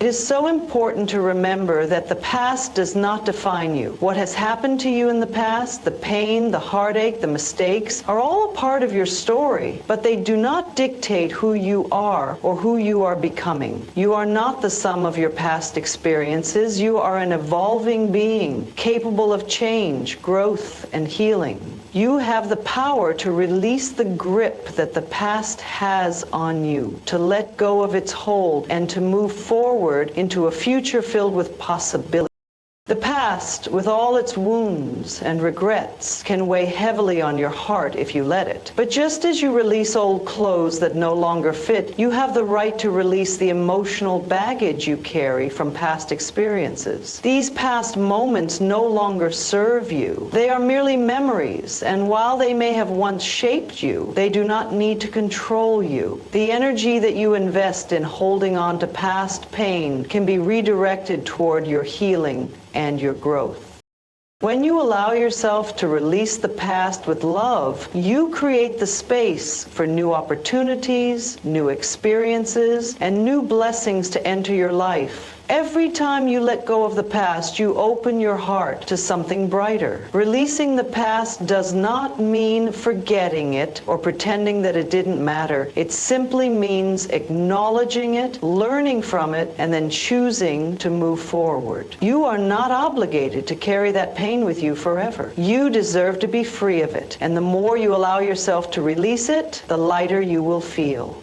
It is so important to remember that the past does not define you. What has happened to you in the past, the pain, the heartache, the mistakes, are all a part of your story, but they do not dictate who you are or who you are becoming. You are not the sum of your past experiences. You are an evolving being, capable of change, growth, and healing. You have the power to release the grip that the past has on you, to let go of its hold, and to move forward into a future filled with possibility. The past, with all its wounds and regrets, can weigh heavily on your heart if you let it. But just as you release old clothes that no longer fit, you have the right to release the emotional baggage you carry from past experiences. These past moments no longer serve you. They are merely memories, and while they may have once shaped you, they do not need to control you. The energy that you invest in holding on to past pain can be redirected toward your healing and your growth. When you allow yourself to release the past with love, you create the space for new opportunities, new experiences, and new blessings to enter your life. Every time you let go of the past, you open your heart to something brighter. Releasing the past does not mean forgetting it or pretending that it didn't matter. It simply means acknowledging it, learning from it, and then choosing to move forward. You are not obligated to carry that pain with you forever. You deserve to be free of it, and the more you allow yourself to release it, the lighter you will feel.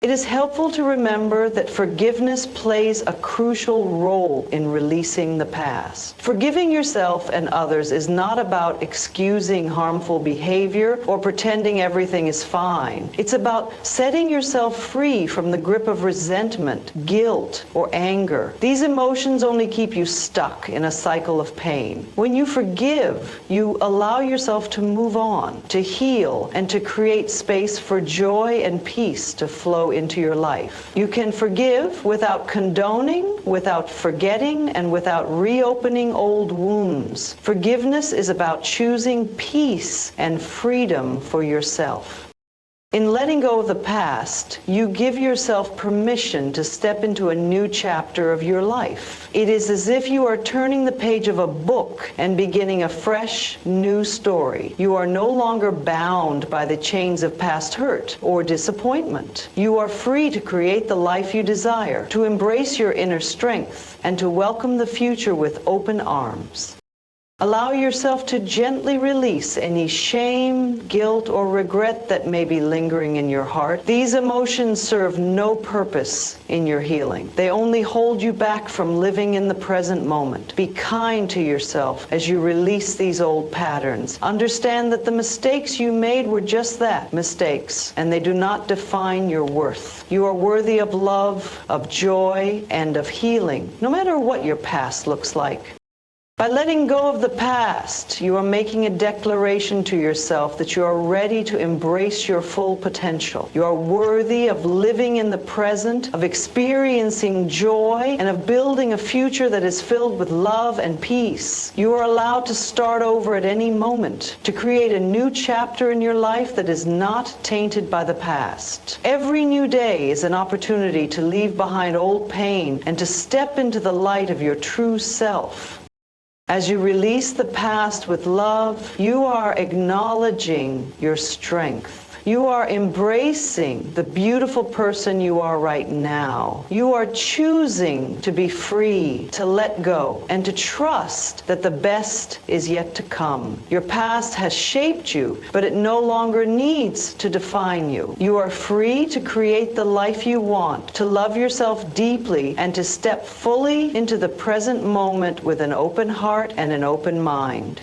It is helpful to remember that forgiveness plays a crucial role in releasing the past. Forgiving yourself and others is not about excusing harmful behavior or pretending everything is fine. It's about setting yourself free from the grip of resentment, guilt, or anger. These emotions only keep you stuck in a cycle of pain. When you forgive, you allow yourself to move on, to heal, and to create space for joy and peace to flow into your life. You can forgive without condoning, without forgetting, and without reopening old wounds. Forgiveness is about choosing peace and freedom for yourself. In letting go of the past, you give yourself permission to step into a new chapter of your life. It is as if you are turning the page of a book and beginning a fresh, new story. You are no longer bound by the chains of past hurt or disappointment. You are free to create the life you desire, to embrace your inner strength, and to welcome the future with open arms. Allow yourself to gently release any shame, guilt, or regret that may be lingering in your heart. These emotions serve no purpose in your healing. They only hold you back from living in the present moment. Be kind to yourself as you release these old patterns. Understand that the mistakes you made were just that, mistakes, and they do not define your worth. You are worthy of love, of joy, and of healing, no matter what your past looks like. By letting go of the past, you are making a declaration to yourself that you are ready to embrace your full potential. You are worthy of living in the present, of experiencing joy, and of building a future that is filled with love and peace. You are allowed to start over at any moment, to create a new chapter in your life that is not tainted by the past. Every new day is an opportunity to leave behind old pain and to step into the light of your true self. As you release the past with love, you are acknowledging your strength. You are embracing the beautiful person you are right now. You are choosing to be free, to let go, and to trust that the best is yet to come. Your past has shaped you, but it no longer needs to define you. You are free to create the life you want, to love yourself deeply, and to step fully into the present moment with an open heart and an open mind.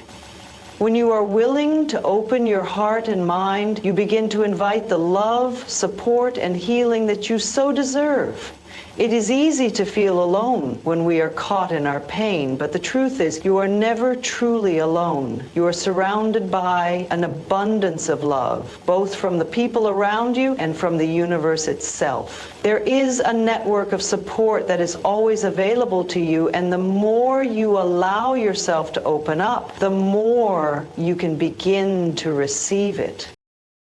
When you are willing to open your heart and mind, you begin to invite the love, support, and healing that you so deserve. It is easy to feel alone when we are caught in our pain, but the truth is you are never truly alone. You are surrounded by an abundance of love, both from the people around you and from the universe itself. There is a network of support that is always available to you, and the more you allow yourself to open up, the more you can begin to receive it.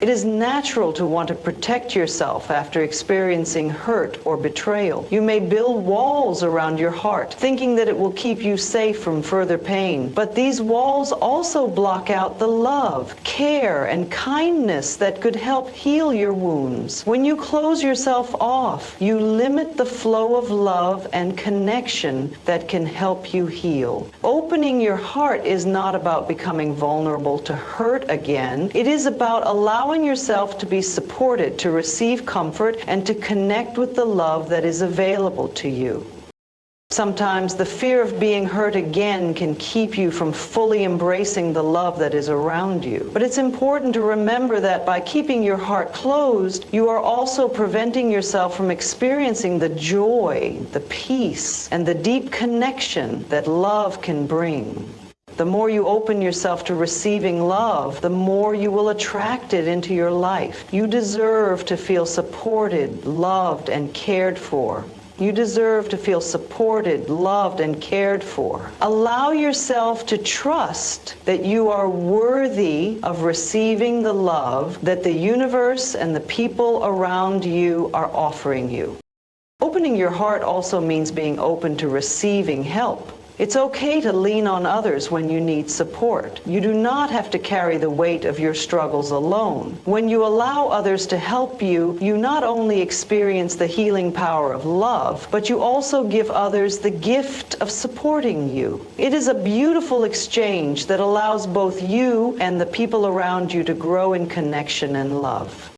It is natural to want to protect yourself after experiencing hurt or betrayal. You may build walls around your heart, thinking that it will keep you safe from further pain. But these walls also block out the love, care, and kindness that could help heal your wounds. When you close yourself off, you limit the flow of love and connection that can help you heal. Opening your heart is not about becoming vulnerable to hurt again. It is about allowing yourself to be supported, to receive comfort, and to connect with the love that is available to you. Sometimes the fear of being hurt again can keep you from fully embracing the love that is around you. But it's important to remember that by keeping your heart closed, you are also preventing yourself from experiencing the joy, the peace, and the deep connection that love can bring. The more you open yourself to receiving love, the more you will attract it into your life. You deserve to feel supported, loved, and cared for. You deserve to feel supported, loved, and cared for. Allow yourself to trust that you are worthy of receiving the love that the universe and the people around you are offering you. Opening your heart also means being open to receiving help. It's okay to lean on others when you need support. You do not have to carry the weight of your struggles alone. When you allow others to help you, you not only experience the healing power of love, but you also give others the gift of supporting you. It is a beautiful exchange that allows both you and the people around you to grow in connection and love.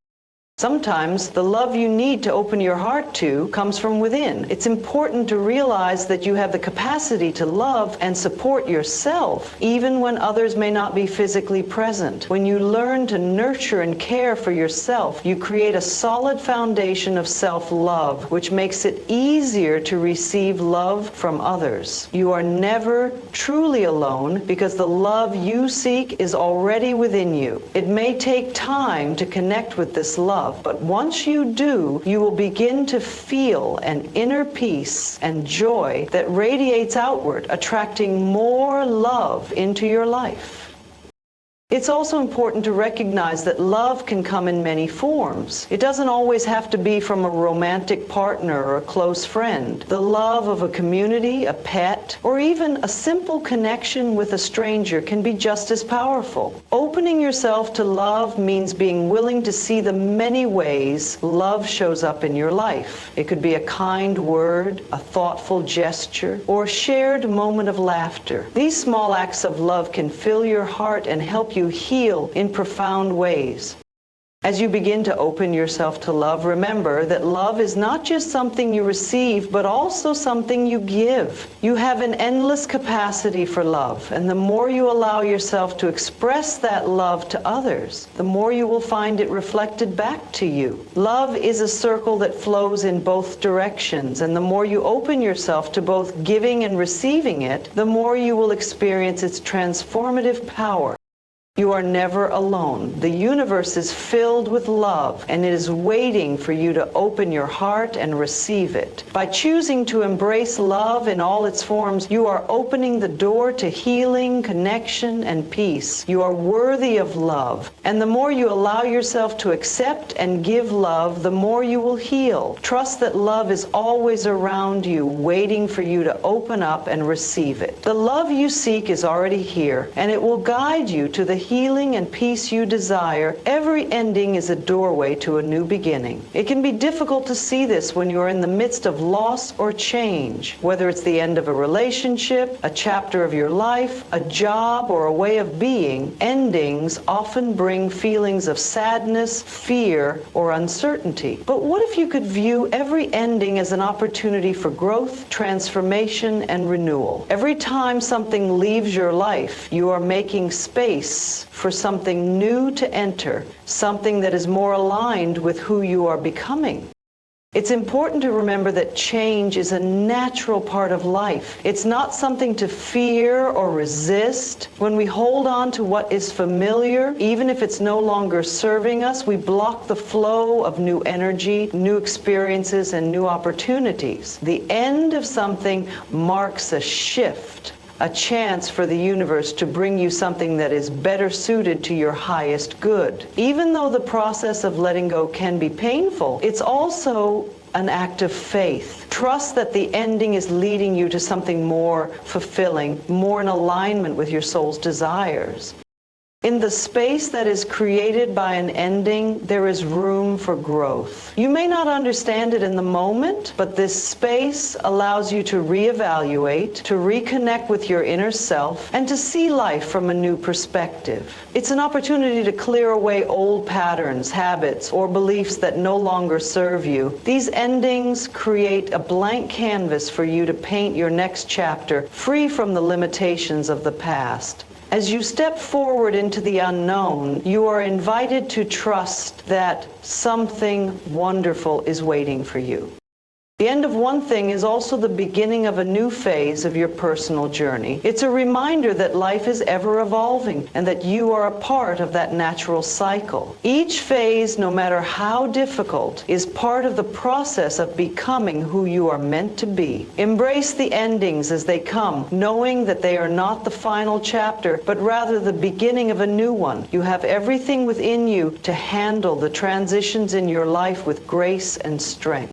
Sometimes the love you need to open your heart to comes from within. It's important to realize that you have the capacity to love and support yourself, even when others may not be physically present. When you learn to nurture and care for yourself, you create a solid foundation of self-love, which makes it easier to receive love from others. You are never truly alone because the love you seek is already within you. It may take time to connect with this love, but once you do, you will begin to feel an inner peace and joy that radiates outward, attracting more love into your life. It's also important to recognize that love can come in many forms. It doesn't always have to be from a romantic partner or a close friend. The love of a community, a pet, or even a simple connection with a stranger can be just as powerful. Opening yourself to love means being willing to see the many ways love shows up in your life. It could be a kind word, a thoughtful gesture, or a shared moment of laughter. These small acts of love can fill your heart and help you heal in profound ways. As you begin to open yourself to love, remember that love is not just something you receive, but also something you give. You have an endless capacity for love, and the more you allow yourself to express that love to others, the more you will find it reflected back to you. Love is a circle that flows in both directions, and the more you open yourself to both giving and receiving it, the more you will experience its transformative power. You are never alone. The universe is filled with love, and it is waiting for you to open your heart and receive it. By choosing to embrace love in all its forms, you are opening the door to healing, connection, and peace. You are worthy of love, and the more you allow yourself to accept and give love, the more you will heal. Trust that love is always around you, waiting for you to open up and receive it. The love you seek is already here, and it will guide you to the healing and peace you desire. Every ending is a doorway to a new beginning. It can be difficult to see this when you're in the midst of loss or change, whether it's the end of a relationship, a chapter of your life, a job, or a way of being. Endings often bring feelings of sadness, fear, or uncertainty. But what if you could view every ending as an opportunity for growth, transformation, and renewal? Every time something leaves your life, you are making space for something new to enter, something that is more aligned with who you are becoming. It's important to remember that change is a natural part of life. It's not something to fear or resist. When we hold on to what is familiar, even if it's no longer serving us, we block the flow of new energy, new experiences, and new opportunities. The end of something marks a shift, a chance for the universe to bring you something that is better suited to your highest good. Even though the process of letting go can be painful, it's also an act of faith. Trust that the ending is leading you to something more fulfilling, more in alignment with your soul's desires. In the space that is created by an ending, there is room for growth. You may not understand it in the moment, but this space allows you to reevaluate, to reconnect with your inner self, and to see life from a new perspective. It's an opportunity to clear away old patterns, habits, or beliefs that no longer serve you. These endings create a blank canvas for you to paint your next chapter, free from the limitations of the past. As you step forward into the unknown, you are invited to trust that something wonderful is waiting for you. The end of one thing is also the beginning of a new phase of your personal journey. It's a reminder that life is ever evolving and that you are a part of that natural cycle. Each phase, no matter how difficult, is part of the process of becoming who you are meant to be. Embrace the endings as they come, knowing that they are not the final chapter, but rather the beginning of a new one. You have everything within you to handle the transitions in your life with grace and strength.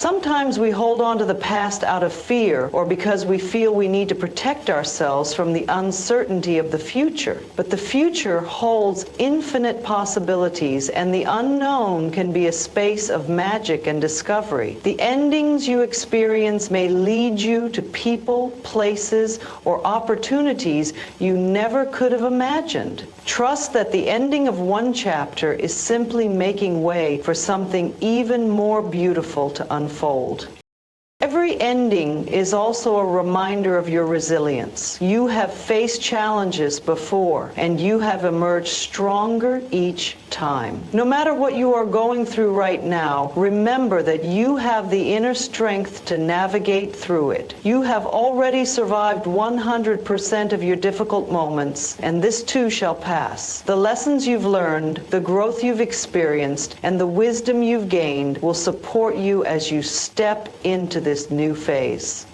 Sometimes we hold on to the past out of fear or because we feel we need to protect ourselves from the uncertainty of the future. But the future holds infinite possibilities, and the unknown can be a space of magic and discovery. The endings you experience may lead you to people, places, or opportunities you never could have imagined. Trust that the ending of one chapter is simply making way for something even more beautiful to unfold. Every ending is also a reminder of your resilience. You have faced challenges before, and you have emerged stronger each time. No matter what you are going through right now, remember that you have the inner strength to navigate through it. You have already survived 100% of your difficult moments, and this too shall pass. The lessons you've learned, the growth you've experienced, and the wisdom you've gained will support you as you step into this new phase.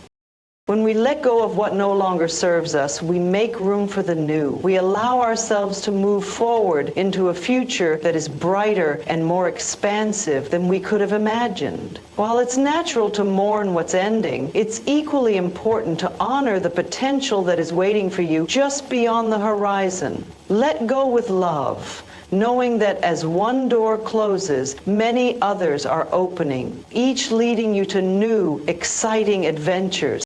When we let go of what no longer serves us, we make room for the new. We allow ourselves to move forward into a future that is brighter and more expansive than we could have imagined. While it's natural to mourn what's ending, it's equally important to honor the potential that is waiting for you just beyond the horizon. Let go with love, knowing that as one door closes, many others are opening, each leading you to new, exciting adventures.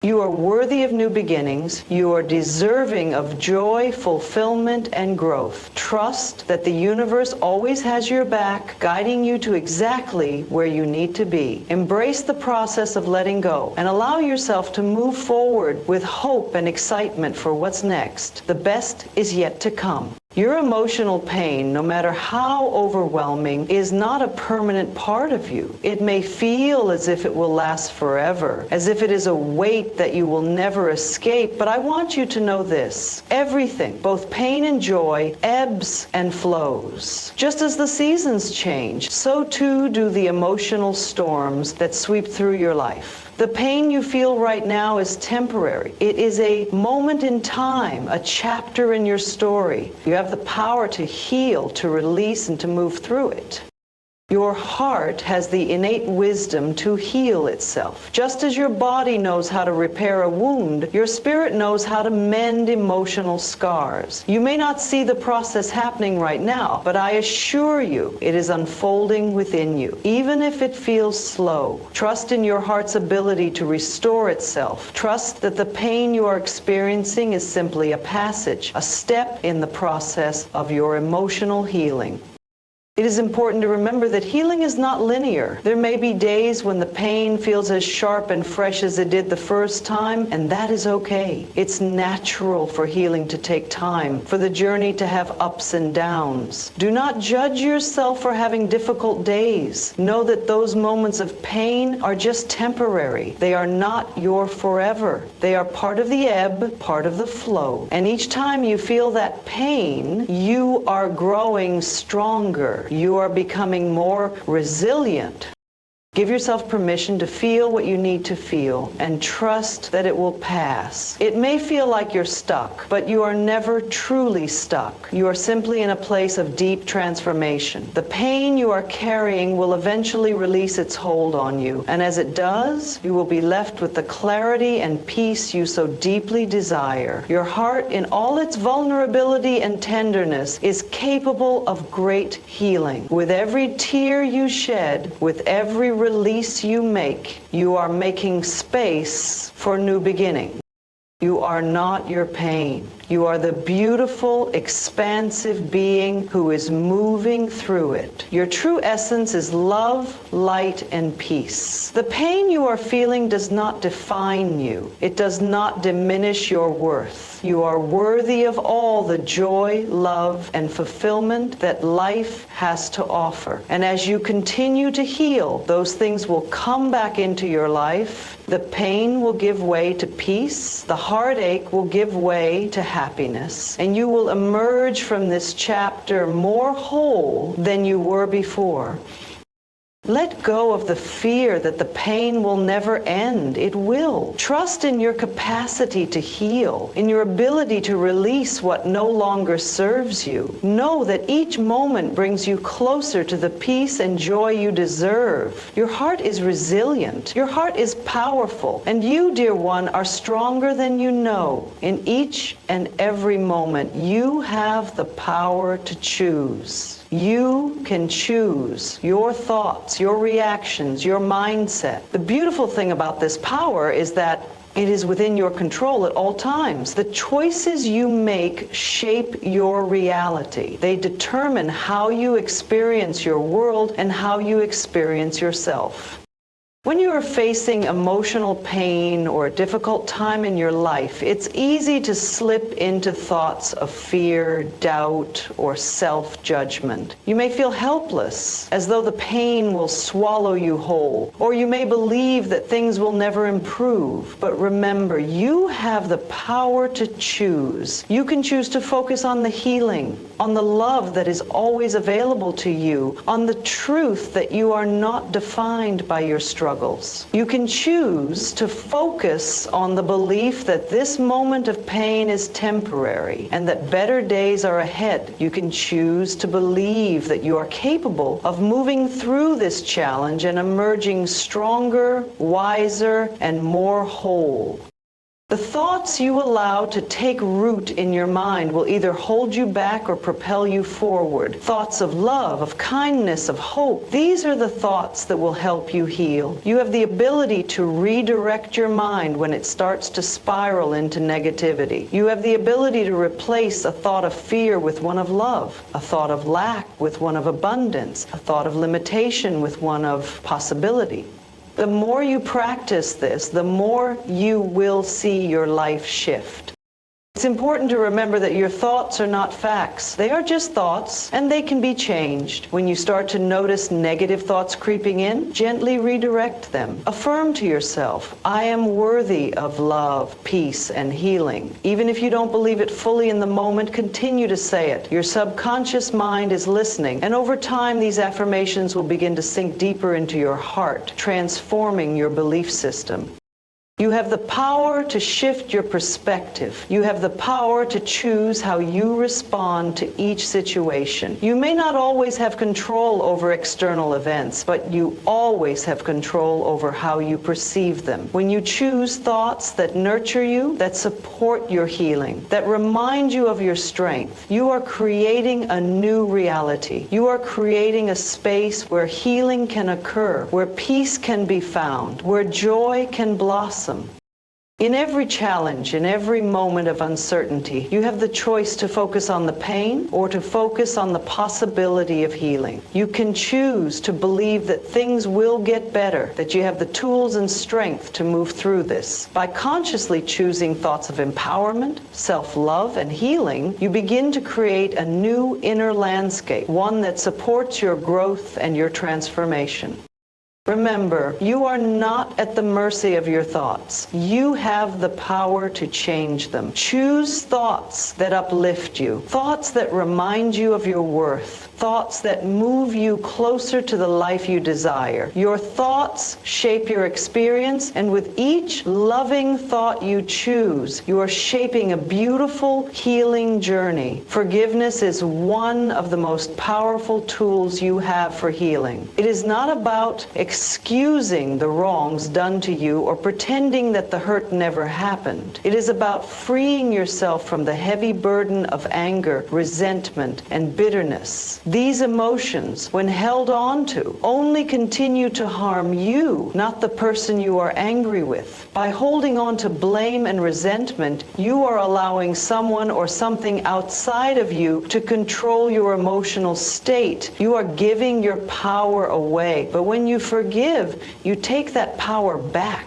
You are worthy of new beginnings. You are deserving of joy, fulfillment, and growth. Trust that the universe always has your back, guiding you to exactly where you need to be. Embrace the process of letting go and allow yourself to move forward with hope and excitement for what's next. The best is yet to come. Your emotional pain, no matter how overwhelming, is not a permanent part of you. It may feel as if it will last forever, as if it is a weight that you will never escape, but I want you to know this. Everything, both pain and joy, ebbs and flows. Just as the seasons change, so too do the emotional storms that sweep through your life. The pain you feel right now is temporary. It is a moment in time, a chapter in your story. You have the power to heal, to release, and to move through it. Your heart has the innate wisdom to heal itself. Just as your body knows how to repair a wound, your spirit knows how to mend emotional scars. You may not see the process happening right now, but I assure you it is unfolding within you, even if it feels slow. Trust in your heart's ability to restore itself. Trust that the pain you are experiencing is simply a passage, a step in the process of your emotional healing. It is important to remember that healing is not linear. There may be days when the pain feels as sharp and fresh as it did the first time, and that is okay. It's natural for healing to take time, for the journey to have ups and downs. Do not judge yourself for having difficult days. Know that those moments of pain are just temporary. They are not your forever. They are part of the ebb, part of the flow. And each time you feel that pain, you are growing stronger. You are becoming more resilient. Give yourself permission to feel what you need to feel and trust that it will pass. It may feel like you're stuck, but you are never truly stuck. You are simply in a place of deep transformation. The pain you are carrying will eventually release its hold on you, and as it does, you will be left with the clarity and peace you so deeply desire. Your heart, in all its vulnerability and tenderness, is capable of great healing. With every tear you shed, with every release you make, you are making space for new beginning. You are not your pain. You are the beautiful, expansive being who is moving through it. Your true essence is love, light, and peace. The pain you are feeling does not define you. It does not diminish your worth. You are worthy of all the joy, love, and fulfillment that life has to offer. And as you continue to heal, those things will come back into your life. The pain will give way to peace. The heartache will give way to happiness. And you will emerge from this chapter more whole than you were before. Let go of the fear that the pain will never end. It will. Trust in your capacity to heal, in your ability to release what no longer serves you. Know that each moment brings you closer to the peace and joy you deserve. Your heart is resilient. Your heart is powerful. And you, dear one, are stronger than you know. In each and every moment, you have the power to choose. You can choose your thoughts, your reactions, your mindset. The beautiful thing about this power is that it is within your control at all times. The choices you make shape your reality. They determine how you experience your world and how you experience yourself. When you are facing emotional pain or a difficult time in your life, it's easy to slip into thoughts of fear, doubt, or self-judgment. You may feel helpless, as though the pain will swallow you whole, or you may believe that things will never improve. But remember, you have the power to choose. You can choose to focus on the healing, on the love that is always available to you, on the truth that you are not defined by your struggles. You can choose to focus on the belief that this moment of pain is temporary and that better days are ahead. You can choose to believe that you are capable of moving through this challenge and emerging stronger, wiser, and more whole. The thoughts you allow to take root in your mind will either hold you back or propel you forward. Thoughts of love, of kindness, of hope. These are the thoughts that will help you heal. You have the ability to redirect your mind when it starts to spiral into negativity. You have the ability to replace a thought of fear with one of love, a thought of lack with one of abundance, a thought of limitation with one of possibility. The more you practice this, the more you will see your life shift. It's important to remember that your thoughts are not facts. They are just thoughts, and they can be changed. When you start to notice negative thoughts creeping in, gently redirect them. Affirm to yourself, I am worthy of love, peace, and healing. Even if you don't believe it fully in the moment, continue to say it. Your subconscious mind is listening, and over time, these affirmations will begin to sink deeper into your heart, transforming your belief system. You have the power to shift your perspective. You have the power to choose how you respond to each situation. You may not always have control over external events, but you always have control over how you perceive them. When you choose thoughts that nurture you, that support your healing, that remind you of your strength, you are creating a new reality. You are creating a space where healing can occur, where peace can be found, where joy can blossom. In every challenge, in every moment of uncertainty, you have the choice to focus on the pain or to focus on the possibility of healing. You can choose to believe that things will get better, that you have the tools and strength to move through this. By consciously choosing thoughts of empowerment, self-love, and healing, you begin to create a new inner landscape, one that supports your growth and your transformation. Remember, you are not at the mercy of your thoughts. You have the power to change them. Choose thoughts that uplift you, thoughts that remind you of your worth, thoughts that move you closer to the life you desire. Your thoughts shape your experience, and with each loving thought you choose, you are shaping a beautiful healing journey. Forgiveness is one of the most powerful tools you have for healing. It is not about excusing the wrongs done to you or pretending that the hurt never happened. It is about freeing yourself from the heavy burden of anger, resentment, and bitterness. These emotions, when held on to, only continue to harm you, not the person you are angry with. By holding on to blame and resentment, you are allowing someone or something outside of you to control your emotional state. You are giving your power away. But when you forgive, you take that power back.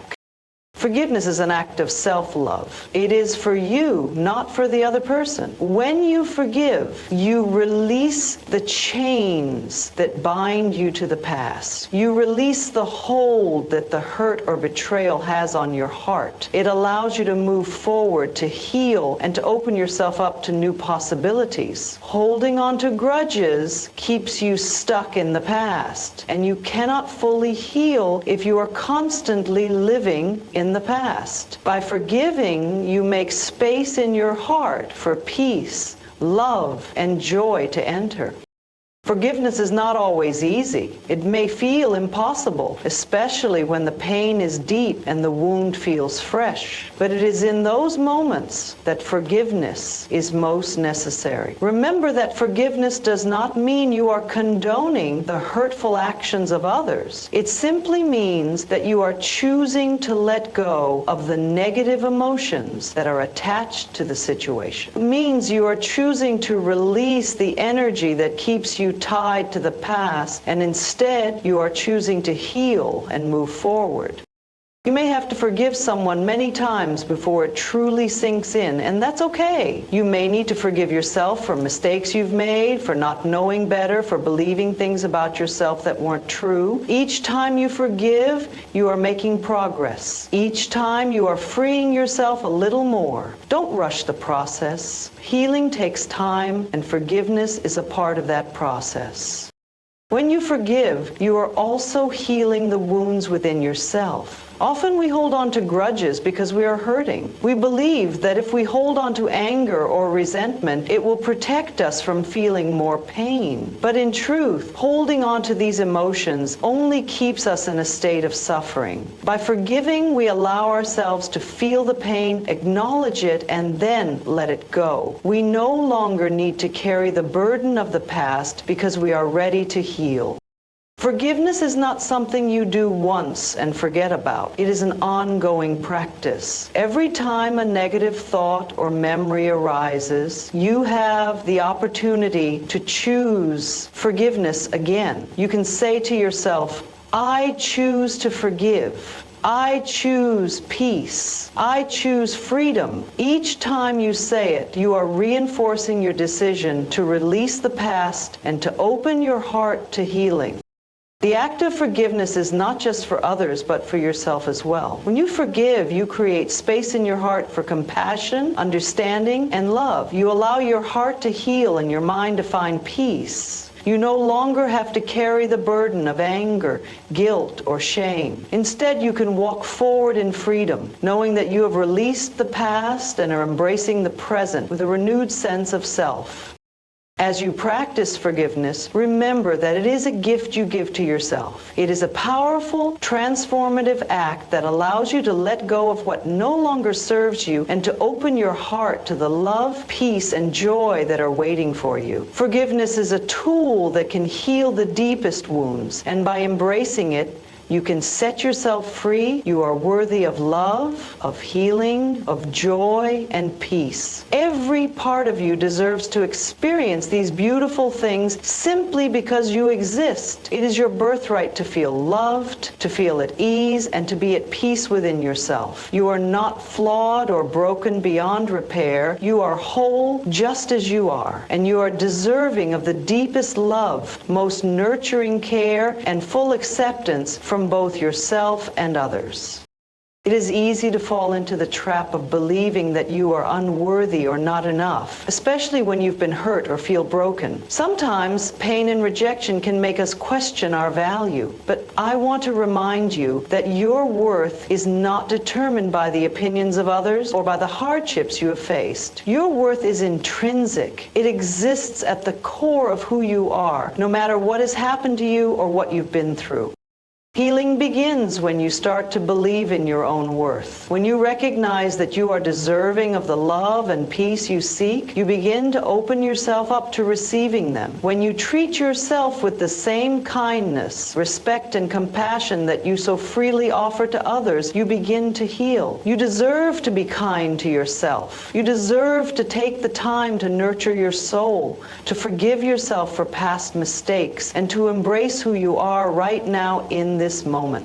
Forgiveness is an act of self-love. It is for you, not for the other person. When you forgive, you release the chains that bind you to the past. You release the hold that the hurt or betrayal has on your heart. It allows you to move forward, to heal, and to open yourself up to new possibilities. Holding on to grudges keeps you stuck in the past, and you cannot fully heal if you are constantly living in the past. By forgiving, you make space in your heart for peace, love, and joy to enter. Forgiveness is not always easy. It may feel impossible, especially when the pain is deep and the wound feels fresh. But it is in those moments that forgiveness is most necessary. Remember that forgiveness does not mean you are condoning the hurtful actions of others. It simply means that you are choosing to let go of the negative emotions that are attached to the situation. It means you are choosing to release the energy that keeps you tied to the past, and instead you are choosing to heal and move forward. You may have to forgive someone many times before it truly sinks in, and that's okay. You may need to forgive yourself for mistakes you've made, for not knowing better, for believing things about yourself that weren't true. Each time you forgive, you are making progress. Each time you are freeing yourself a little more. Don't rush the process. Healing takes time, and forgiveness is a part of that process. When you forgive, you are also healing the wounds within yourself. Often we hold on to grudges because we are hurting. We believe that if we hold on to anger or resentment, it will protect us from feeling more pain. But in truth, holding on to these emotions only keeps us in a state of suffering. By forgiving, we allow ourselves to feel the pain, acknowledge it, and then let it go. We no longer need to carry the burden of the past because we are ready to heal. Forgiveness is not something you do once and forget about. It is an ongoing practice. Every time a negative thought or memory arises, you have the opportunity to choose forgiveness again. You can say to yourself, I choose to forgive. I choose peace. I choose freedom. Each time you say it, you are reinforcing your decision to release the past and to open your heart to healing. The act of forgiveness is not just for others, but for yourself as well. When you forgive, you create space in your heart for compassion, understanding, and love. You allow your heart to heal and your mind to find peace. You no longer have to carry the burden of anger, guilt, or shame. Instead, you can walk forward in freedom, knowing that you have released the past and are embracing the present with a renewed sense of self. As you practice forgiveness, remember that it is a gift you give to yourself. It is a powerful, transformative act that allows you to let go of what no longer serves you and to open your heart to the love, peace, and joy that are waiting for you. Forgiveness is a tool that can heal the deepest wounds, and by embracing it, you can set yourself free. You are worthy of love, of healing, of joy, and peace. Every part of you deserves to experience these beautiful things simply because you exist. It is your birthright to feel loved, to feel at ease, and to be at peace within yourself. You are not flawed or broken beyond repair. You are whole just as you are, and you are deserving of the deepest love, most nurturing care, and full acceptance from both yourself and others. It is easy to fall into the trap of believing that you are unworthy or not enough, especially when you've been hurt or feel broken. Sometimes pain and rejection can make us question our value, but I want to remind you that your worth is not determined by the opinions of others or by the hardships you have faced. Your worth is intrinsic. It exists at the core of who you are, no matter what has happened to you or what you've been through. Healing begins when you start to believe in your own worth. When you recognize that you are deserving of the love and peace you seek, you begin to open yourself up to receiving them. When you treat yourself with the same kindness, respect, and compassion that you so freely offer to others, you begin to heal. You deserve to be kind to yourself. You deserve to take the time to nurture your soul, to forgive yourself for past mistakes, and to embrace who you are right now in this moment.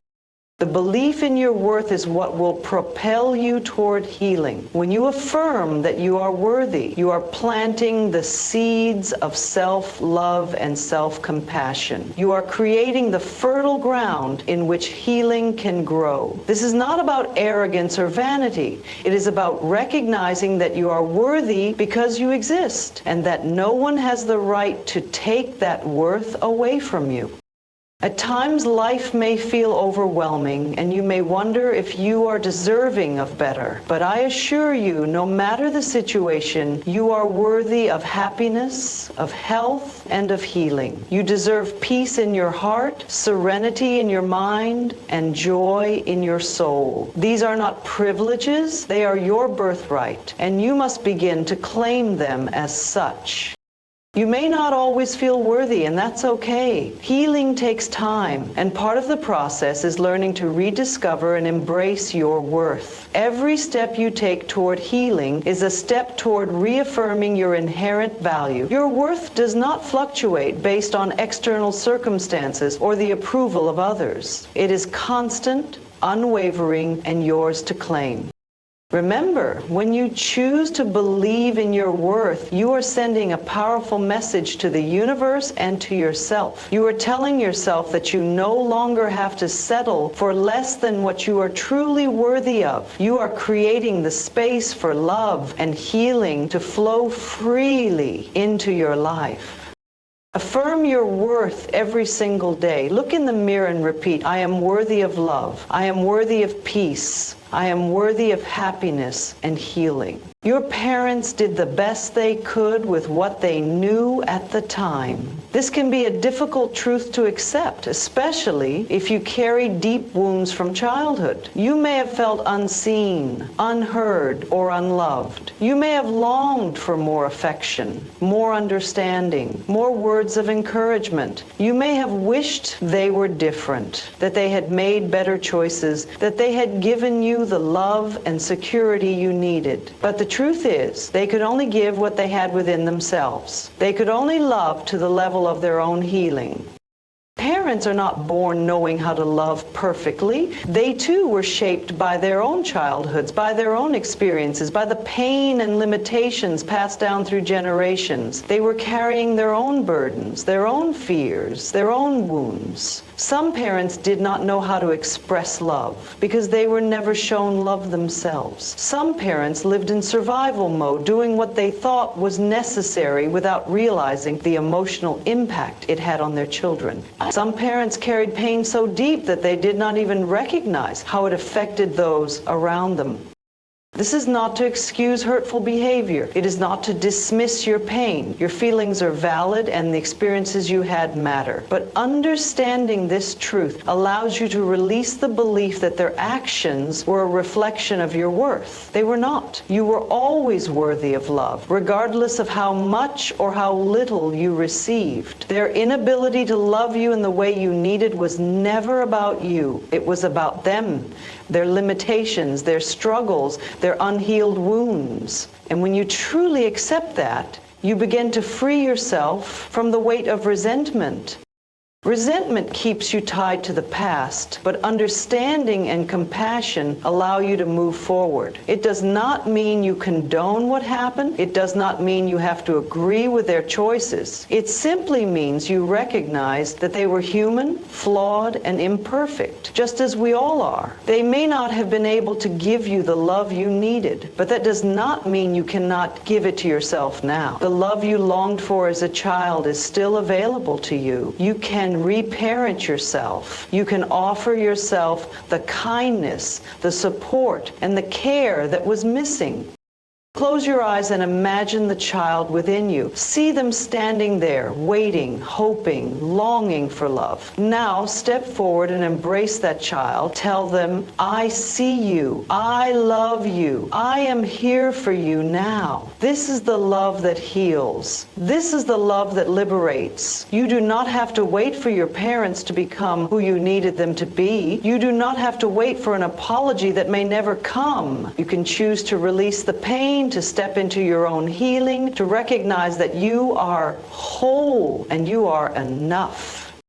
The belief in your worth is what will propel you toward healing. When you affirm that you are worthy, you are planting the seeds of self-love and self-compassion. You are creating the fertile ground in which healing can grow. This is not about arrogance or vanity. It is about recognizing that you are worthy because you exist, and that no one has the right to take that worth away from you. At times, life may feel overwhelming, and you may wonder if you are deserving of better. But I assure you, no matter the situation, you are worthy of happiness, of health, and of healing. You deserve peace in your heart, serenity in your mind, and joy in your soul. These are not privileges, they are your birthright, and you must begin to claim them as such. You may not always feel worthy, and that's okay. Healing takes time, and part of the process is learning to rediscover and embrace your worth. Every step you take toward healing is a step toward reaffirming your inherent value. Your worth does not fluctuate based on external circumstances or the approval of others. It is constant, unwavering, and yours to claim. Remember, when you choose to believe in your worth, you are sending a powerful message to the universe and to yourself. You are telling yourself that you no longer have to settle for less than what you are truly worthy of. You are creating the space for love and healing to flow freely into your life. Affirm your worth every single day. Look in the mirror and repeat, I am worthy of love. I am worthy of peace. I am worthy of happiness and healing. Your parents did the best they could with what they knew at the time. This can be a difficult truth to accept, especially if you carry deep wounds from childhood. You may have felt unseen, unheard, or unloved. You may have longed for more affection, more understanding, more words of encouragement. You may have wished they were different, that they had made better choices, that they had given you the love and security you needed. But the truth is, they could only give what they had within themselves. They could only love to the level of their own healing. Parents are not born knowing how to love perfectly. They too were shaped by their own childhoods, by their own experiences, by the pain and limitations passed down through generations. They were carrying their own burdens, their own fears, their own wounds. Some parents did not know how to express love because they were never shown love themselves. Some parents lived in survival mode, doing what they thought was necessary without realizing the emotional impact it had on their children. Some parents carried pain so deep that they did not even recognize how it affected those around them. This is not to excuse hurtful behavior. It is not to dismiss your pain. Your feelings are valid and the experiences you had matter. But understanding this truth allows you to release the belief that their actions were a reflection of your worth. They were not. You were always worthy of love, regardless of how much or how little you received. Their inability to love you in the way you needed was never about you. It was about them, their limitations, their struggles, their unhealed wounds. And when you truly accept that, you begin to free yourself from the weight of resentment. Resentment keeps you tied to the past, but understanding and compassion allow you to move forward. It does not mean you condone what happened. It does not mean you have to agree with their choices. It simply means you recognize that they were human, flawed, and imperfect, just as we all are. They may not have been able to give you the love you needed, but that does not mean you cannot give it to yourself now. The love you longed for as a child is still available to you. You can reparent yourself. You can offer yourself the kindness, the support, and the care that was missing. Close your eyes and imagine the child within you. See them standing there, waiting, hoping, longing for love. Now step forward and embrace that child. Tell them, I see you. I love you. I am here for you now. This is the love that heals. This is the love that liberates. You do not have to wait for your parents to become who you needed them to be. You do not have to wait for an apology that may never come. You can choose to release the pain, to step into your own healing, to recognize that you are whole and you are enough.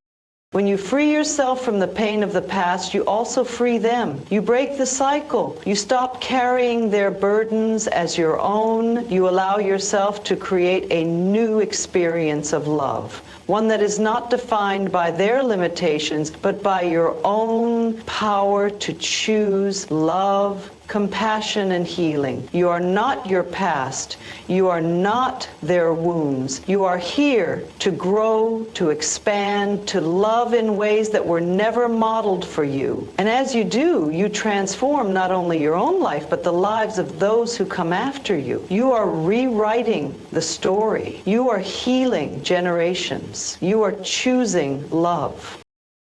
When you free yourself from the pain of the past, you also free them. You break the cycle. You stop carrying their burdens as your own. You allow yourself to create a new experience of love, one that is not defined by their limitations, but by your own power to choose love, compassion, and healing. You are not your past. You are not their wounds. You are here to grow, to expand, to love in ways that were never modeled for you. And as you do, you transform not only your own life, but the lives of those who come after you. You are rewriting the story. You are healing generations. You are choosing love.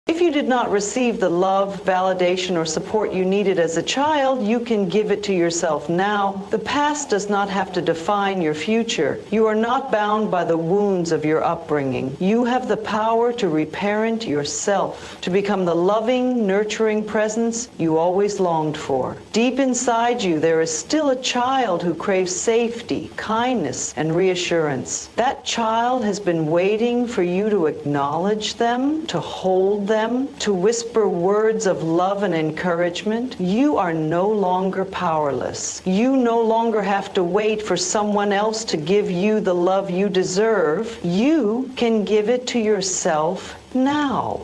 If you did not receive the love, validation, or support you needed as a child, you can give it to yourself now. The past does not have to define your future. You are not bound by the wounds of your upbringing. You have the power to reparent yourself, to become the loving, nurturing presence you always longed for. Deep inside you, there is still a child who craves safety, kindness, and reassurance. That child has been waiting for you to acknowledge them, to hold them, to whisper words of love and encouragement. You are no longer powerless. You no longer have to wait for someone else to give you the love you deserve. You can give it to yourself now.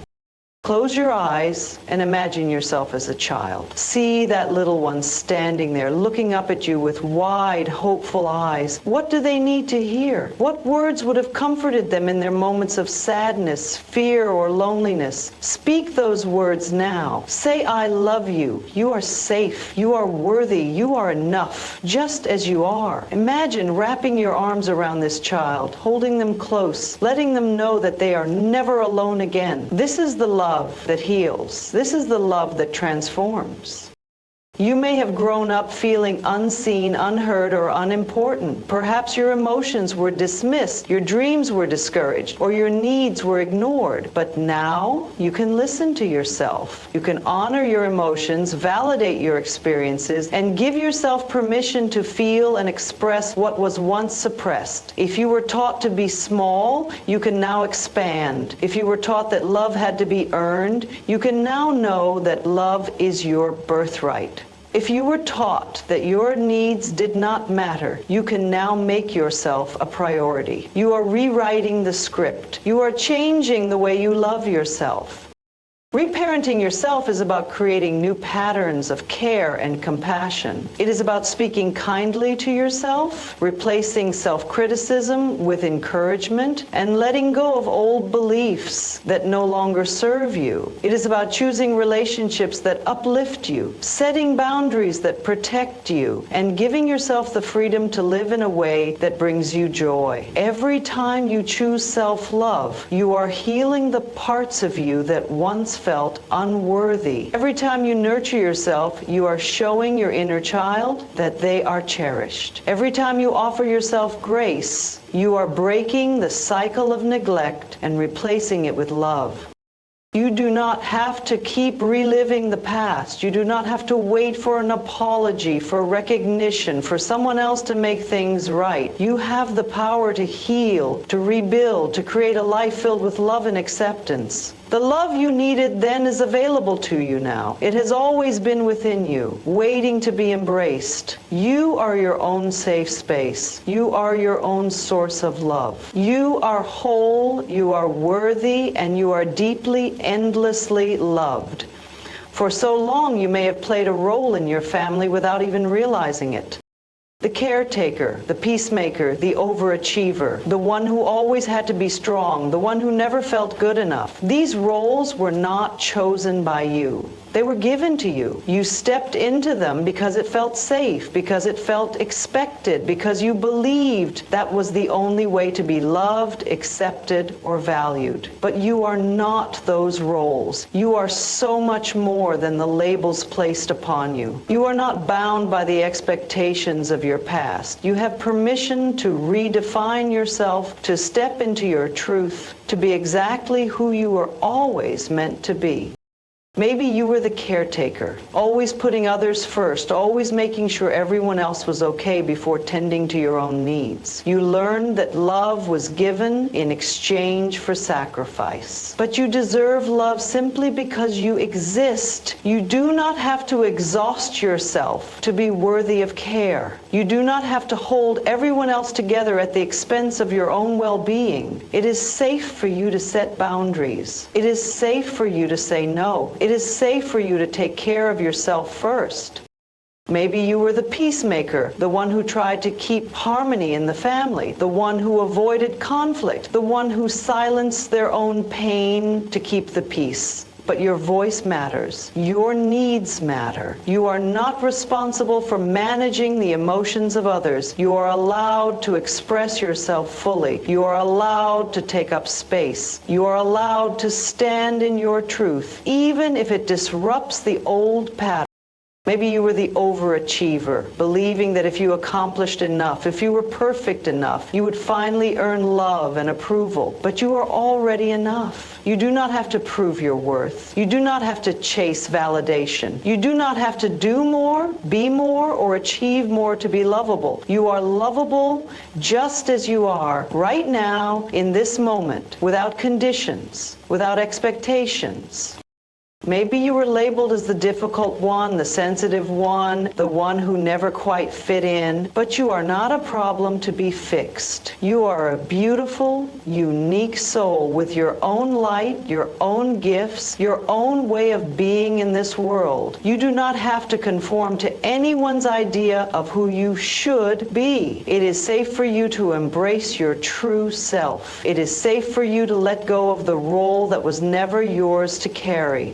Close your eyes and imagine yourself as a child. See that little one standing there, looking up at you with wide, hopeful eyes. What do they need to hear? What words would have comforted them in their moments of sadness, fear, or loneliness? Speak those words now. Say, I love you. You are safe. You are worthy. You are enough, just as you are. Imagine wrapping your arms around this child, holding them close, letting them know that they are never alone again. This is the love that heals. This is the love that transforms. You may have grown up feeling unseen, unheard, or unimportant. Perhaps your emotions were dismissed, your dreams were discouraged, or your needs were ignored. But now you can listen to yourself. You can honor your emotions, validate your experiences, and give yourself permission to feel and express what was once suppressed. If you were taught to be small, you can now expand. If you were taught that love had to be earned, you can now know that love is your birthright. If you were taught that your needs did not matter, you can now make yourself a priority. You are rewriting the script. You are changing the way you love yourself. Reparenting yourself is about creating new patterns of care and compassion. It is about speaking kindly to yourself, replacing self-criticism with encouragement, and letting go of old beliefs that no longer serve you. It is about choosing relationships that uplift you, setting boundaries that protect you, and giving yourself the freedom to live in a way that brings you joy. Every time you choose self-love, you are healing the parts of you that once felt unworthy. Every time you nurture yourself, you are showing your inner child that they are cherished. Every time you offer yourself grace, you are breaking the cycle of neglect and replacing it with love. You do not have to keep reliving the past. You do not have to wait for an apology, for recognition, for someone else to make things right. You have the power to heal, to rebuild, to create a life filled with love and acceptance. The love you needed then is available to you now. It has always been within you, waiting to be embraced. You are your own safe space. You are your own source of love. You are whole, you are worthy, and you are deeply, endlessly loved. For so long you may have played a role in your family without even realizing it. The caretaker, the peacemaker, the overachiever, the one who always had to be strong, the one who never felt good enough. These roles were not chosen by you. They were given to you. You stepped into them because it felt safe, because it felt expected, because you believed that was the only way to be loved, accepted, or valued. But you are not those roles. You are so much more than the labels placed upon you. You are not bound by the expectations of your past. You have permission to redefine yourself, to step into your truth, to be exactly who you were always meant to be. Maybe you were the caretaker, always putting others first, always making sure everyone else was okay before tending to your own needs. You learned that love was given in exchange for sacrifice. But you deserve love simply because you exist. You do not have to exhaust yourself to be worthy of care. You do not have to hold everyone else together at the expense of your own well-being. It is safe for you to set boundaries. It is safe for you to say no. It is safe for you to take care of yourself first. Maybe you were the peacemaker, the one who tried to keep harmony in the family, the one who avoided conflict, the one who silenced their own pain to keep the peace. But your voice matters. Your needs matter. You are not responsible for managing the emotions of others. You are allowed to express yourself fully. You are allowed to take up space. You are allowed to stand in your truth, even if it disrupts the old pattern. Maybe you were the overachiever, believing that if you accomplished enough, if you were perfect enough, you would finally earn love and approval. But you are already enough. You do not have to prove your worth. You do not have to chase validation. You do not have to do more, be more, or achieve more to be lovable. You are lovable just as you are, right now, in this moment, without conditions, without expectations. Maybe you were labeled as the difficult one, the sensitive one, the one who never quite fit in, but you are not a problem to be fixed. You are a beautiful, unique soul with your own light, your own gifts, your own way of being in this world. You do not have to conform to anyone's idea of who you should be. It is safe for you to embrace your true self. It is safe for you to let go of the role that was never yours to carry.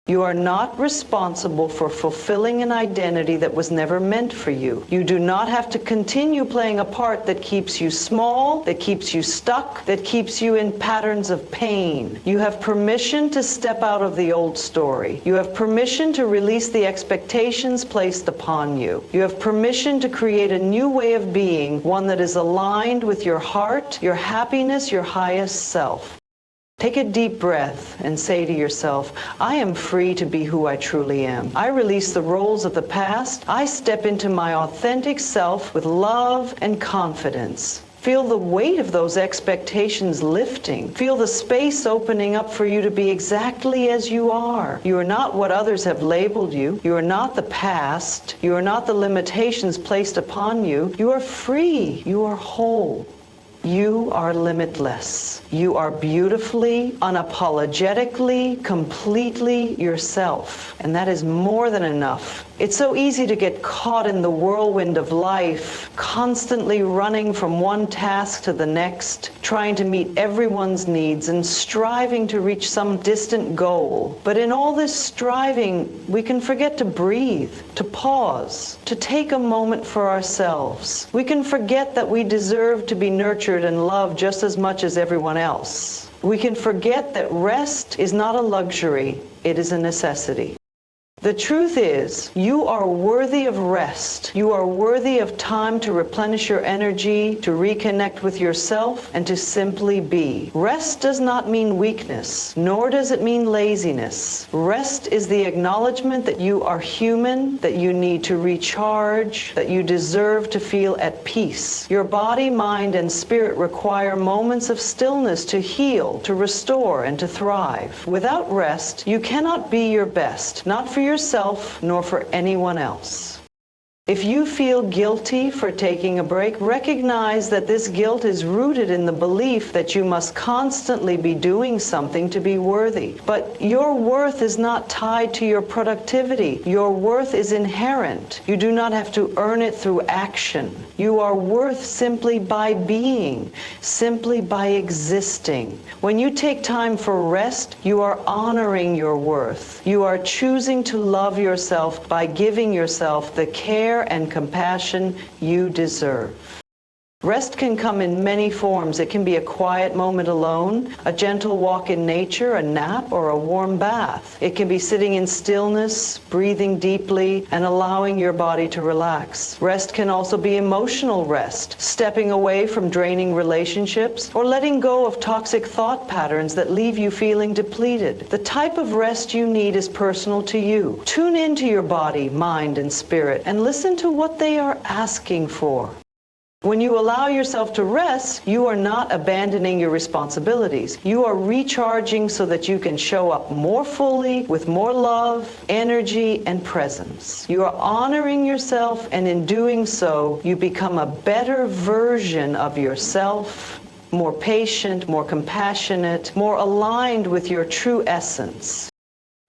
You are not responsible for fulfilling an identity that was never meant for you. You do not have to continue playing a part that keeps you small, that keeps you stuck, that keeps you in patterns of pain. You have permission to step out of the old story. You have permission to release the expectations placed upon you. You have permission to create a new way of being, one that is aligned with your heart, your happiness, your highest self. Take a deep breath and say to yourself, I am free to be who I truly am. I release the roles of the past. I step into my authentic self with love and confidence. Feel the weight of those expectations lifting. Feel the space opening up for you to be exactly as you are. You are not what others have labeled you. You are not the past. You are not the limitations placed upon you. You are free. You are whole. You are limitless. You are beautifully, unapologetically, completely yourself. And that is more than enough. It's so easy to get caught in the whirlwind of life, constantly running from one task to the next, trying to meet everyone's needs and striving to reach some distant goal. But in all this striving, we can forget to breathe, to pause, to take a moment for ourselves. We can forget that we deserve to be nurtured and loved just as much as everyone else. We can forget that rest is not a luxury, it is a necessity. The truth is, you are worthy of rest. You are worthy of time to replenish your energy, to reconnect with yourself, and to simply be. Rest does not mean weakness, nor does it mean laziness. Rest is the acknowledgement that you are human, that you need to recharge, that you deserve to feel at peace. Your body, mind, and spirit require moments of stillness to heal, to restore, and to thrive. Without rest, you cannot be your best, not for yourself nor for anyone else. If you feel guilty for taking a break, recognize that this guilt is rooted in the belief that you must constantly be doing something to be worthy. But your worth is not tied to your productivity. Your worth is inherent. You do not have to earn it through action. You are worth simply by being, simply by existing. When you take time for rest, you are honoring your worth. You are choosing to love yourself by giving yourself the care and compassion you deserve. Rest can come in many forms. It can be a quiet moment alone, a gentle walk in nature, a nap, or a warm bath. It can be sitting in stillness, breathing deeply, and allowing your body to relax. Rest can also be emotional rest, stepping away from draining relationships, or letting go of toxic thought patterns that leave you feeling depleted. The type of rest you need is personal to you. Tune into your body, mind, and spirit, and listen to what they are asking for. When you allow yourself to rest, you are not abandoning your responsibilities. You are recharging so that you can show up more fully, with more love, energy, and presence. You are honoring yourself, and in doing so, you become a better version of yourself, more patient, more compassionate, more aligned with your true essence.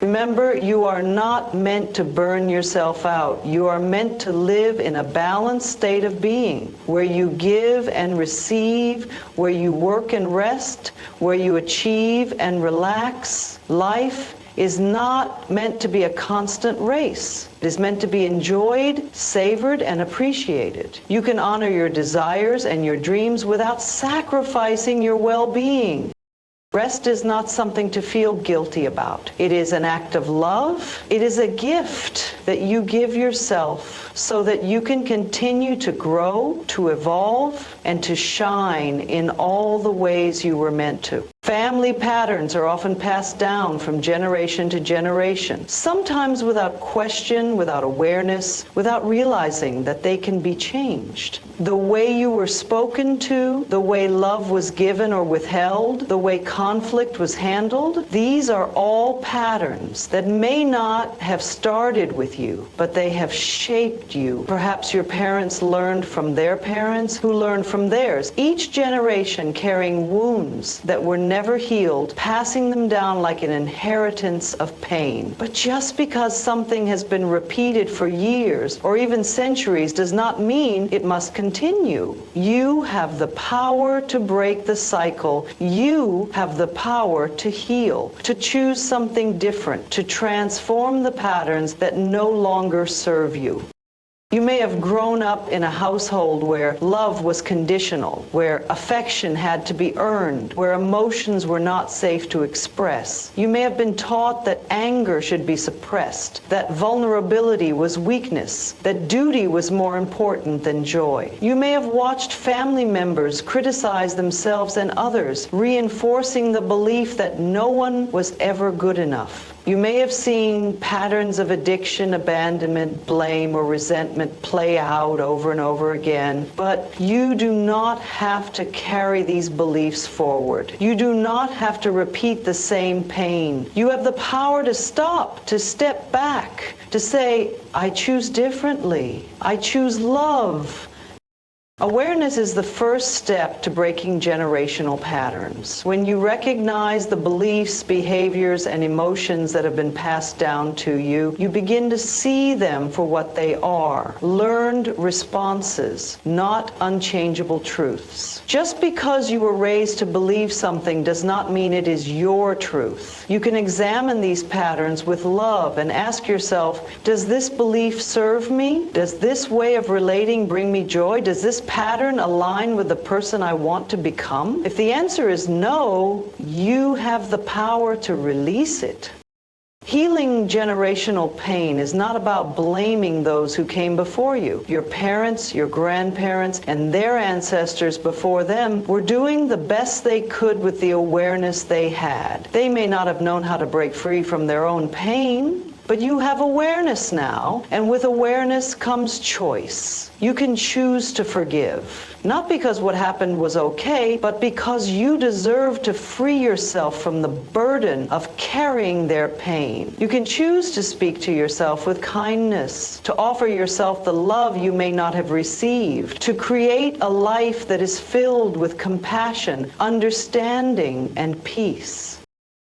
Remember, you are not meant to burn yourself out. You are meant to live in a balanced state of being, where you give and receive, where you work and rest, where you achieve and relax. Life is not meant to be a constant race. It is meant to be enjoyed, savored, and appreciated. You can honor your desires and your dreams without sacrificing your well-being. Rest is not something to feel guilty about. It is an act of love. It is a gift that you give yourself so that you can continue to grow, to evolve, and to shine in all the ways you were meant to. Family patterns are often passed down from generation to generation, sometimes without question, without awareness, without realizing that they can be changed. The way you were spoken to, the way love was given or withheld, the way conflict was handled, these are all patterns that may not have started with you, but they have shaped you. Perhaps your parents learned from their parents, who learned from theirs, each generation carrying wounds that were never healed, passing them down like an inheritance of pain. But just because something has been repeated for years or even centuries does not mean it must continue. You have the power to break the cycle. You have the power to heal, to choose something different, to transform the patterns that no longer serve you. You may have grown up in a household where love was conditional, where affection had to be earned, where emotions were not safe to express. You may have been taught that anger should be suppressed, that vulnerability was weakness, that duty was more important than joy. You may have watched family members criticize themselves and others, reinforcing the belief that no one was ever good enough. You may have seen patterns of addiction, abandonment, blame, or resentment play out over and over again, but you do not have to carry these beliefs forward. You do not have to repeat the same pain. You have the power to stop, to step back, to say, I choose differently. I choose love. Awareness is the first step to breaking generational patterns. When you recognize the beliefs, behaviors, and emotions that have been passed down to you, you begin to see them for what they are, learned responses, not unchangeable truths. Just because you were raised to believe something does not mean it is your truth. You can examine these patterns with love and ask yourself, does this belief serve me? Does this way of relating bring me joy? Does this pattern align with the person I want to become? If the answer is no, you have the power to release it. Healing generational pain is not about blaming those who came before you. Your parents, your grandparents, and their ancestors before them were doing the best they could with the awareness they had. They may not have known how to break free from their own pain, but you have awareness now, and with awareness comes choice. You can choose to forgive, not because what happened was okay, but because you deserve to free yourself from the burden of carrying their pain. You can choose to speak to yourself with kindness, to offer yourself the love you may not have received, to create a life that is filled with compassion, understanding, and peace.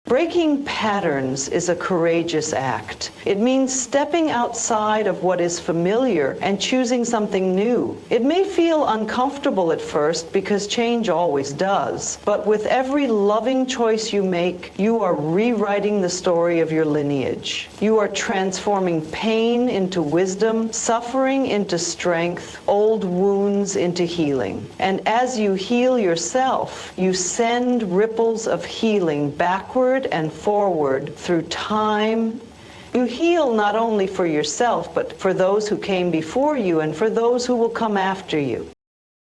Breaking patterns is a courageous act. It means stepping outside of what is familiar and choosing something new. It may feel uncomfortable at first because change always does, but with every loving choice you make, you are rewriting the story of your lineage. You are transforming pain into wisdom, suffering into strength, old wounds into healing. And as you heal yourself, you send ripples of healing backward and forward through time. You heal not only for yourself, but for those who came before you and for those who will come after you.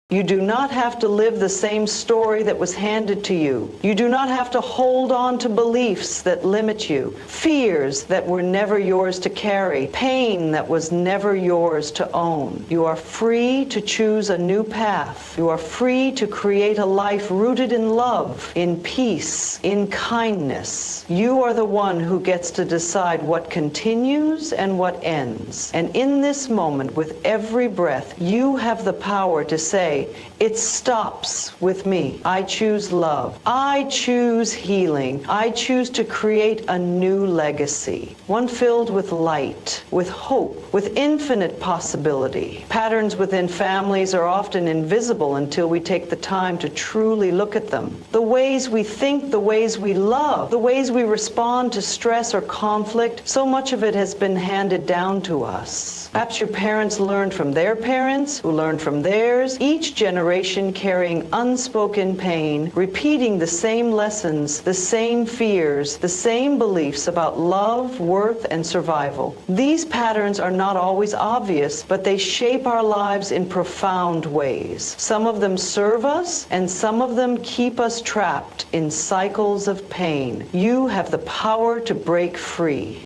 You do not have to live the same story that was handed to you. You do not have to hold on to beliefs that limit you, fears that were never yours to carry, pain that was never yours to own. You are free to choose a new path. You are free to create a life rooted in love, in peace, in kindness. You are the one who gets to decide what continues and what ends. And in this moment, with every breath, you have the power to say, it stops with me. I choose love. I choose healing. I choose to create a new legacy, one filled with light, with hope, with infinite possibility. Patterns within families are often invisible until we take the time to truly look at them. The ways we think, the ways we love, the ways we respond to stress or conflict, so much of it has been handed down to us. Perhaps your parents learned from their parents, who learned from theirs, each generation carrying unspoken pain, repeating the same lessons, the same fears, the same beliefs about love, worth, and survival. These patterns are not always obvious, but they shape our lives in profound ways. Some of them serve us, and some of them keep us trapped in cycles of pain. You have the power to break free.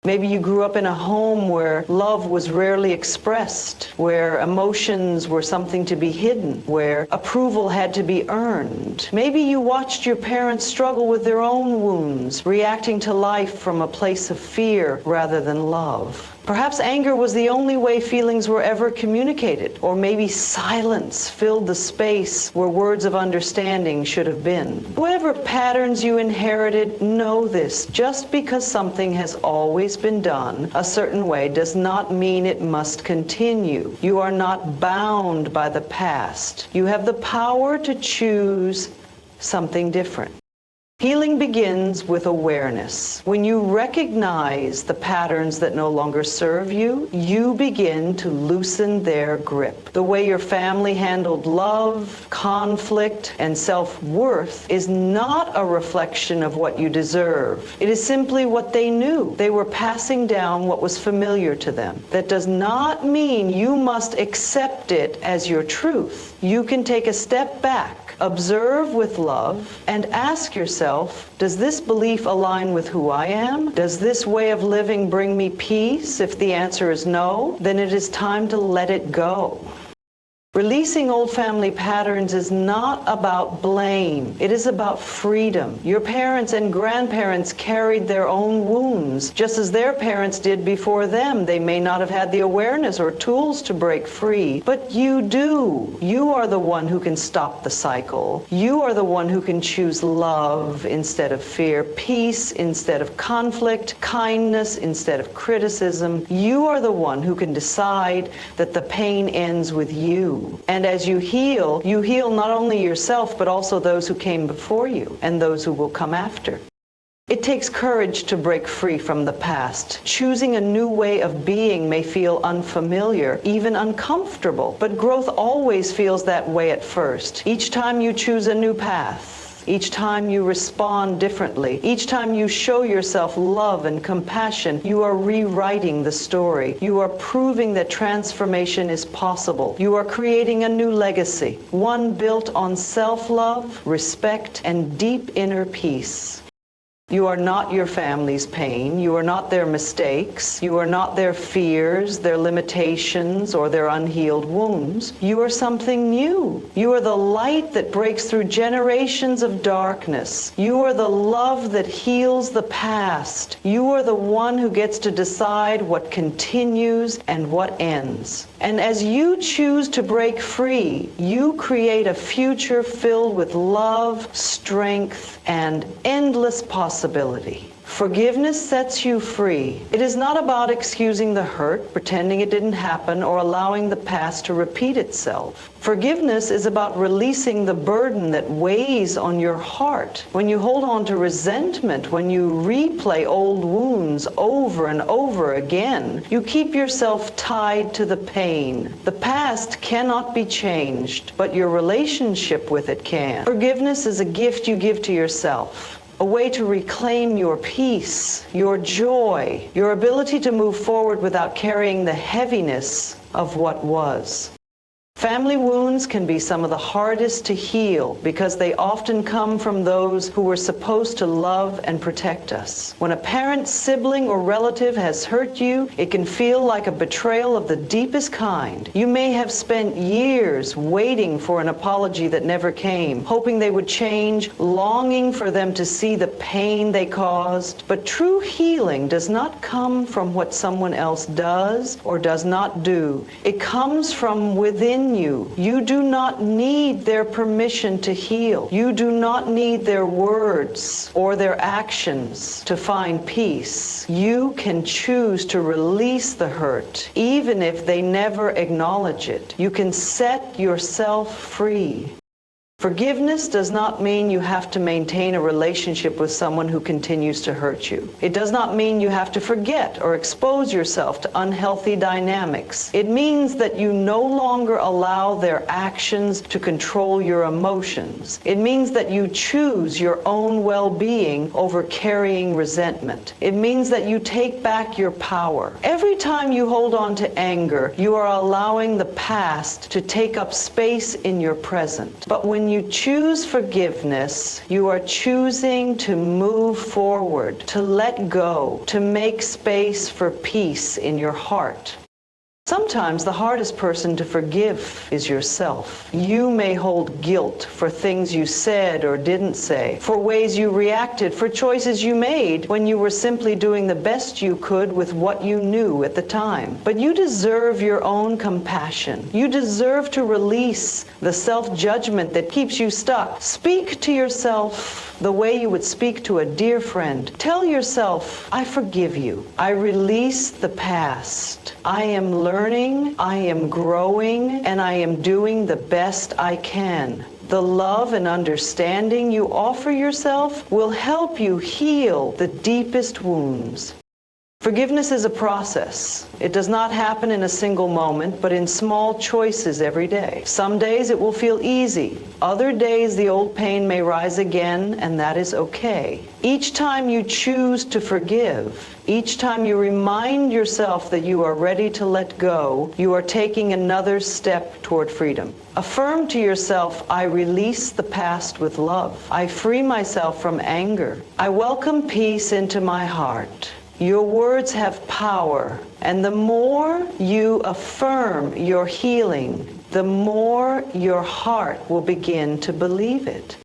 Maybe you grew up in a home where love was rarely expressed, where emotions were something to be hidden, where approval had to be earned. Maybe you watched your parents struggle with their own wounds, reacting to life from a place of fear rather than love. Perhaps anger was the only way feelings were ever communicated, or maybe silence filled the space where words of understanding should have been. Whatever patterns you inherited, know this: just because something has always been done a certain way does not mean it must continue. You are not bound by the past. You have the power to choose something different. Healing begins with awareness. When you recognize the patterns that no longer serve you, you begin to loosen their grip. The way your family handled love, conflict, and self-worth is not a reflection of what you deserve. It is simply what they knew. They were passing down what was familiar to them. That does not mean you must accept it as your truth. You can take a step back, observe with love, and ask yourself, does this belief align with who I am? Does this way of living bring me peace? If the answer is no, then it is time to let it go. Releasing old family patterns is not about blame. It is about freedom. Your parents and grandparents carried their own wounds, just as their parents did before them. They may not have had the awareness or tools to break free, but you do. You are the one who can stop the cycle. You are the one who can choose love instead of fear, peace instead of conflict, kindness instead of criticism. You are the one who can decide that the pain ends with you. And as you heal not only yourself, but also those who came before you and those who will come after. It takes courage to break free from the past. Choosing a new way of being may feel unfamiliar, even uncomfortable, but growth always feels that way at first. Each time you choose a new path, Each time you respond differently, each time you show yourself love and compassion, you are rewriting the story. You are proving that transformation is possible. You are creating a new legacy, one built on self-love, respect, and deep inner peace. You are not your family's pain. You are not their mistakes. You are not their fears, their limitations, or their unhealed wounds. You are something new. You are the light that breaks through generations of darkness. You are the love that heals the past. You are the one who gets to decide what continues and what ends. And as you choose to break free, you create a future filled with love, strength, and endless possibility. Forgiveness sets you free. It is not about excusing the hurt, pretending it didn't happen, or allowing the past to repeat itself. Forgiveness is about releasing the burden that weighs on your heart. When you hold on to resentment, when you replay old wounds over and over again, you keep yourself tied to the pain. The past cannot be changed, but your relationship with it can. Forgiveness is a gift you give to yourself. A way to reclaim your peace, your joy, your ability to move forward without carrying the heaviness of what was. Family wounds can be some of the hardest to heal because they often come from those who were supposed to love and protect us. When a parent, sibling, or relative has hurt you, it can feel like a betrayal of the deepest kind. You may have spent years waiting for an apology that never came, hoping they would change, longing for them to see the pain they caused. But true healing does not come from what someone else does or does not do. It comes from within you. You do not need their permission to heal. You do not need their words or their actions to find peace. You can choose to release the hurt, even if they never acknowledge it. You can set yourself free. Forgiveness does not mean you have to maintain a relationship with someone who continues to hurt you. It does not mean you have to forget or expose yourself to unhealthy dynamics. It means that you no longer allow their actions to control your emotions. It means that you choose your own well-being over carrying resentment. It means that you take back your power. Every time you hold on to anger, you are allowing the past to take up space in your present. But when you choose forgiveness, you are choosing to move forward, to let go, to make space for peace in your heart. Sometimes the hardest person to forgive is yourself. You may hold guilt for things you said or didn't say, for ways you reacted, for choices you made when you were simply doing the best you could with what you knew at the time. But you deserve your own compassion. You deserve to release the self-judgment that keeps you stuck. Speak to yourself the way you would speak to a dear friend. Tell yourself, I forgive you. I release the past. I am learning, I am growing, and I am doing the best I can. The love and understanding you offer yourself will help you heal the deepest wounds. Forgiveness is a process. It does not happen in a single moment, but in small choices every day. Some days it will feel easy. Other days the old pain may rise again, and that is okay. Each time you choose to forgive, each time you remind yourself that you are ready to let go, you are taking another step toward freedom. Affirm to yourself, I release the past with love. I free myself from anger. I welcome peace into my heart. Your words have power, and the more you affirm your healing, the more your heart will begin to believe it.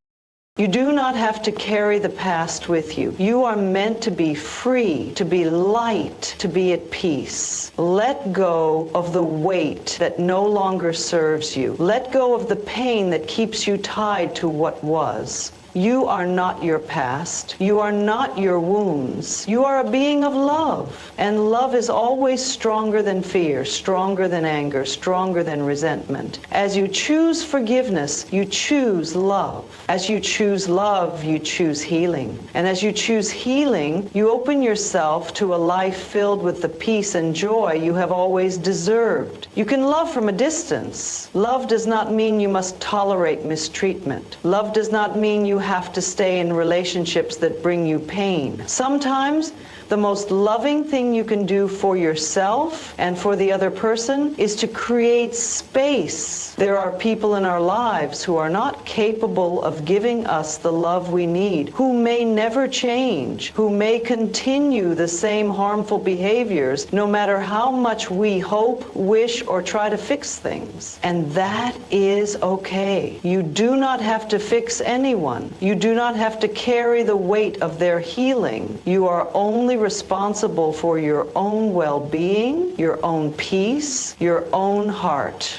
You do not have to carry the past with you. You are meant to be free, to be light, to be at peace. Let go of the weight that no longer serves you. Let go of the pain that keeps you tied to what was. You are not your past. You are not your wounds. You are a being of love. And love is always stronger than fear, stronger than anger, stronger than resentment. As you choose forgiveness, you choose love. As you choose love, you choose healing. And as you choose healing, you open yourself to a life filled with the peace and joy you have always deserved. You can love from a distance. Love does not mean you must tolerate mistreatment. Love does not mean you have to stay in relationships that bring you pain. Sometimes the most loving thing you can do for yourself and for the other person is to create space. There are people in our lives who are not capable of giving us the love we need, who may never change, who may continue the same harmful behaviors no matter how much we hope, wish, or try to fix things. And that is okay. You do not have to fix anyone. You do not have to carry the weight of their healing. You are only responsible for your own well-being, your own peace, your own heart.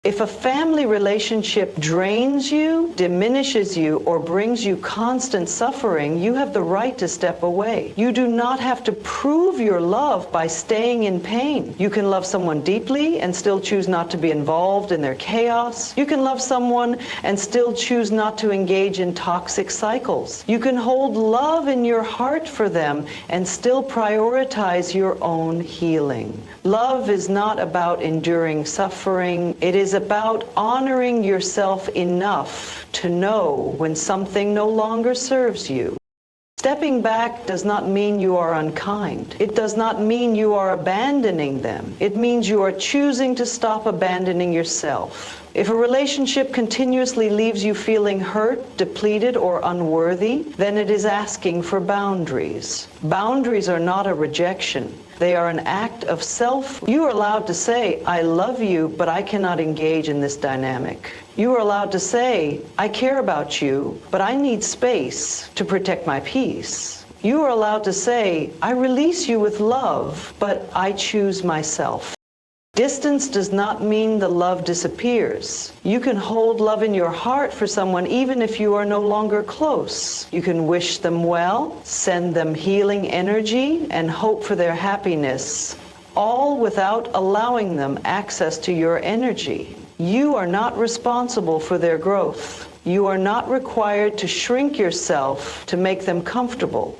If a family relationship drains you, diminishes you, or brings you constant suffering, you have the right to step away. You do not have to prove your love by staying in pain. You can love someone deeply and still choose not to be involved in their chaos. You can love someone and still choose not to engage in toxic cycles. You can hold love in your heart for them and still prioritize your own healing. Love is not about enduring suffering. It is about honoring yourself enough to know when something no longer serves you. Stepping back does not mean you are unkind. It does not mean you are abandoning them. It means you are choosing to stop abandoning yourself. If a relationship continuously leaves you feeling hurt, depleted, or unworthy, then it is asking for boundaries. Boundaries are not a rejection. They are an act of self. You are allowed to say, I love you, but I cannot engage in this dynamic. You are allowed to say, I care about you, but I need space to protect my peace. You are allowed to say, I release you with love, but I choose myself. Distance does not mean the love disappears. You can hold love in your heart for someone even if you are no longer close. You can wish them well, send them healing energy, and hope for their happiness, all without allowing them access to your energy. You are not responsible for their growth. You are not required to shrink yourself to make them comfortable.